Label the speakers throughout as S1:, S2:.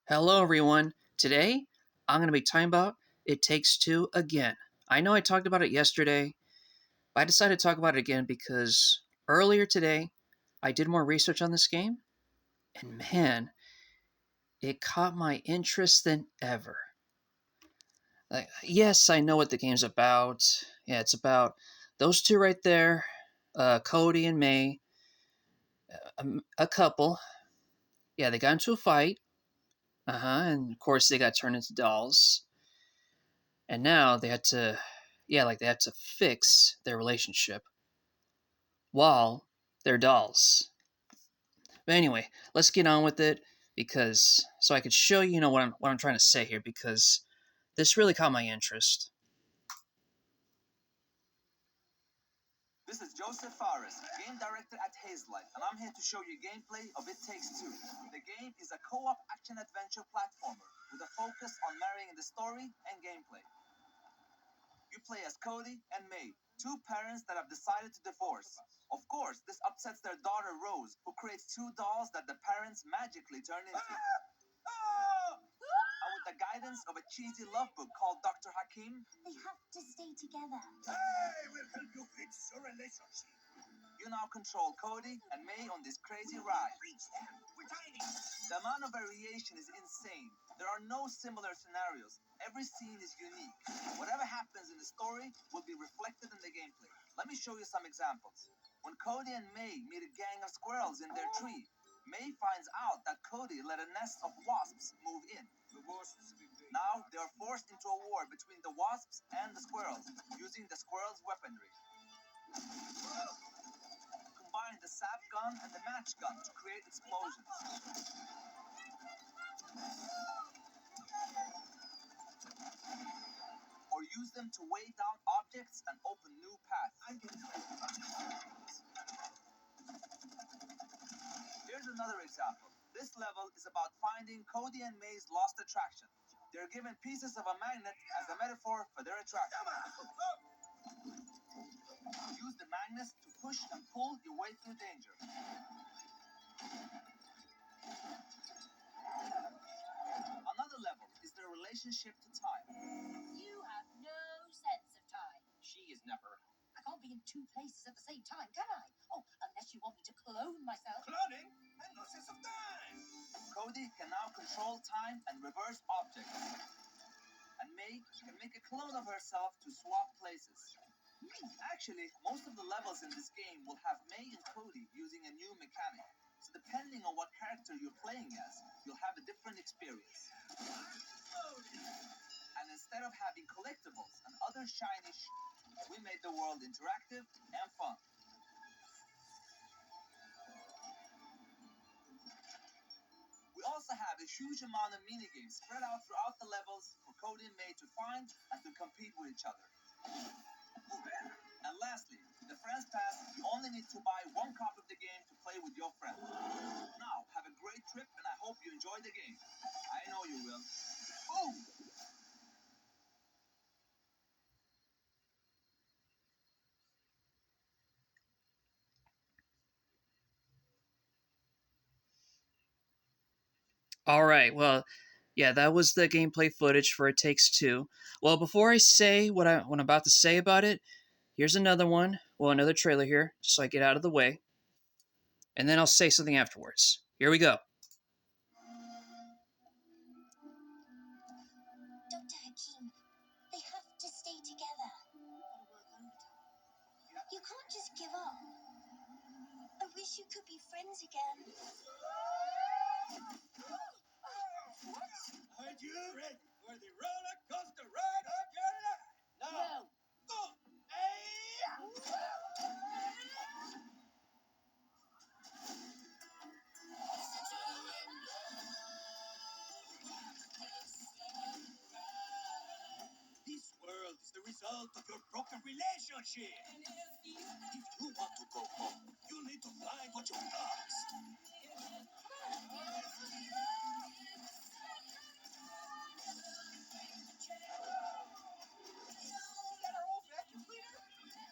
S1: Hello, everyone. Today, I'm going to be talking about It Takes Two again. I know I talked about it yesterday, but I decided to talk about it again because earlier today, I did more research on this game, and man, it caught my interest than ever. Yes, I know what the game's about. Yeah, it's about those two right there, Cody and May, a couple. Yeah, they got into a fight. And of course, they got turned into dolls. And now they had to, yeah, like they had to fix their relationship while they're dolls. But anyway, let's get on with it because so I could show you, what I'm trying to say here because this really caught my interest.
S2: This is Joseph Fares, game director at Hazelight, and I'm here to show you gameplay of It Takes Two. The game is a co-op action-adventure platformer with a focus on marrying the story and gameplay. You play as Cody and May, two parents that have decided to divorce. Of course, this upsets their daughter Rose, who creates two dolls that the parents magically turn into. And with the guidance of a cheesy love book called Dr. Hakim,
S3: they have to stay together.
S2: I will help you fix your relationship. You now control Cody and May on this crazy ride. Reach them. We're tiny. The amount of variation is insane. There are no similar scenarios. Every scene is unique. Whatever happens in the story will be reflected in the gameplay. Let me show you some examples. When Cody and May meet a gang of squirrels in their tree, May finds out that Cody let a nest of wasps move in. Now they are forced into a war between the wasps and the squirrels, using the squirrels' weaponry. Combine the sap gun and the match gun to create explosions. Or use them to weigh down objects and open new paths. Here's another example. This level is about finding Cody and May's lost attraction. They're given pieces of a magnet as a metaphor for their attraction. Use the magnets to push and pull your way through danger. Another level is their relationship to time.
S3: You have no sense of time.
S2: She is never.
S3: I can't be in two places at the same time, can I? Oh, unless you want me to clone myself.
S2: Cloning and no sense of time. Cody can now control time and reverse objects. And May can make a clone of herself to swap places. Actually, most of the levels in this game will have May and Cody using a new mechanic. So depending on what character you're playing as, you'll have a different experience. And instead of having collectibles and other shiny we made the world interactive and fun. We also have a huge amount of minigames spread out throughout the levels for Cody and May to find and to compete with each other. And lastly, the Friends Pass, you only need to buy one copy of the game to play with your friends. Now, have a great trip and I hope you enjoy the game. I know you will. Boom!
S1: All right, well, yeah, that was the gameplay footage for It Takes Two. Well, before I say what I'm about to say about it, here's another one. Well, another trailer here, just so I get out of the way, and then I'll say something afterwards. Here we go.
S3: Dr. Hakim, they have to stay together. You can't just give up. I wish you could be friends again.
S2: Are you ready for the roller coaster ride of your life?
S3: No.
S2: Oh, This world is the result of your broken relationship. If you want to go home, you need to find what you lost.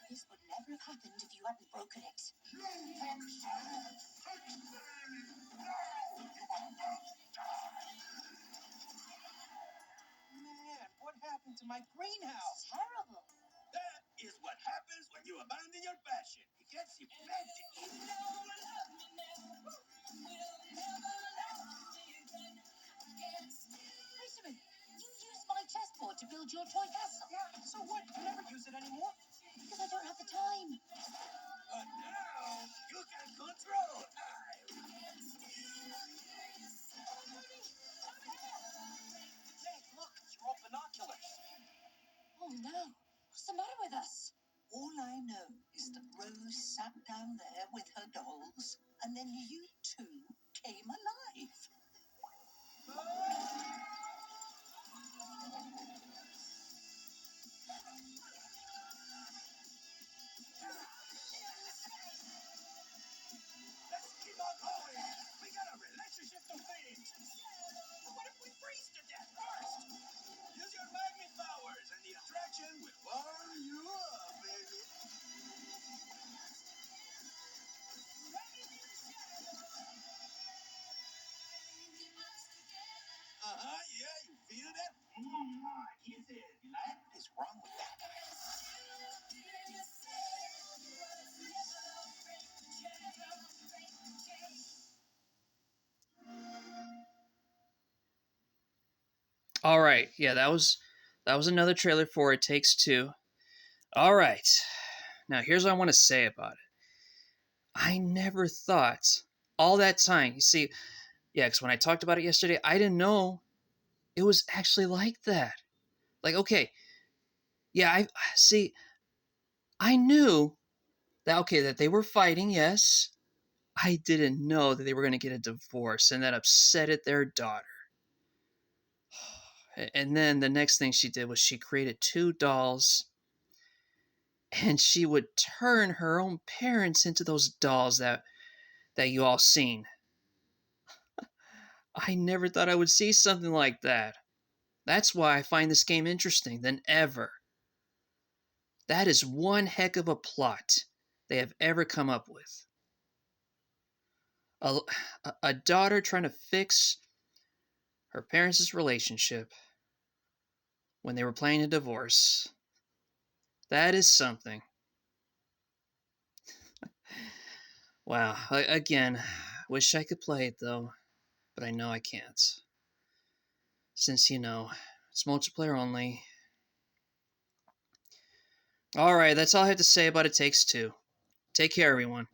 S3: This would never have happened if you hadn't broken it.
S2: in my greenhouse.
S3: It's terrible.
S2: That is what happens when you abandon your passion. It gets infected.
S3: Wait a minute. You used my chessboard to build your toy castle.
S2: Yeah, so what? You never use it anymore.
S3: Because I don't have the time.
S2: But now you can control time. Hey, look, it's your old binoculars.
S3: Oh no. What's the matter with us?
S4: All I know is that Rose sat down there with her dolls, and then you two came alive.
S2: Let's keep on going. We got a relationship to finish. What if we freeze to death first? Use your magnet powers and the attraction will warm you up, baby. Yeah, you feel that? Kisses. What is wrong with that?
S1: All right, yeah, that was another trailer for It Takes Two. All right, now here's what I want to say about it. I never thought all that time. You see, yeah, because when I talked about it yesterday, I didn't know it was actually like that. Like, okay, yeah, I see. I knew that that they were fighting. Yes, I didn't know that they were going to get a divorce, and that upset their daughter. And then the next thing she did was she created two dolls, and she would turn her own parents into those dolls that you all seen. I never thought I would see something like that. That's why I find this game interesting than ever. That is one heck of a plot they have ever come up with. A daughter trying to fix her parents' relationship when they were planning a divorce. That is something. Wow. Again, wish I could play it though, but I know I can't. Since, it's multiplayer only. Alright, that's all I have to say about It Takes Two. Take care, everyone.